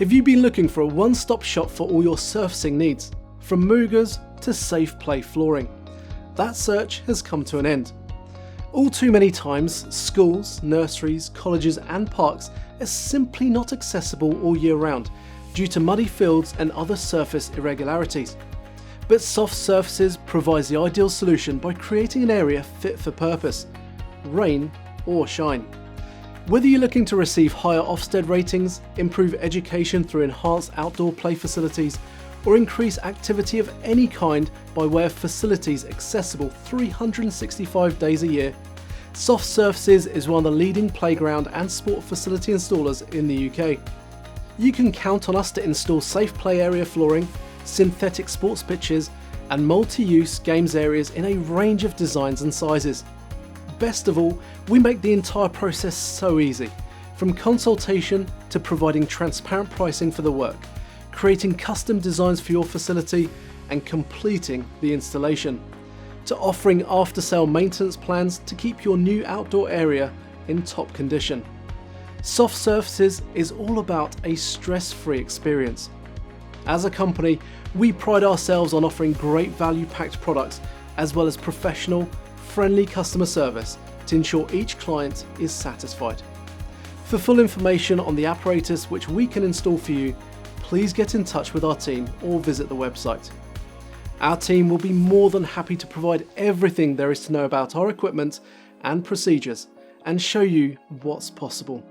Have you been looking for a one-stop shop for all your surfacing needs, from Moogers to safe play flooring? That search has come to an end. All too many times, schools, nurseries, colleges and parks are simply not accessible all year round due to muddy fields and other surface irregularities. But Soft Surfaces provides the ideal solution by creating an area fit for purpose, rain or shine. Whether you're looking to receive higher Ofsted ratings, improve education through enhanced outdoor play facilities, or increase activity of any kind by way of facilities accessible 365 days a year, Soft Surfaces is one of the leading playground and sport facility installers in the UK. You can count on us to install safe play area flooring, synthetic sports pitches, and multi-use games areas in a range of designs and sizes. Best of all, we make the entire process so easy, from consultation to providing transparent pricing for the work, creating custom designs for your facility and completing the installation, to offering after-sale maintenance plans to keep your new outdoor area in top condition. Soft Surfaces is all about a stress-free experience. As a company, we pride ourselves on offering great value-packed products as well as professional, friendly customer service to ensure each client is satisfied. For full information on the apparatus which we can install for you, please get in touch with our team or visit the website. Our team will be more than happy to provide everything there is to know about our equipment and procedures and show you what's possible.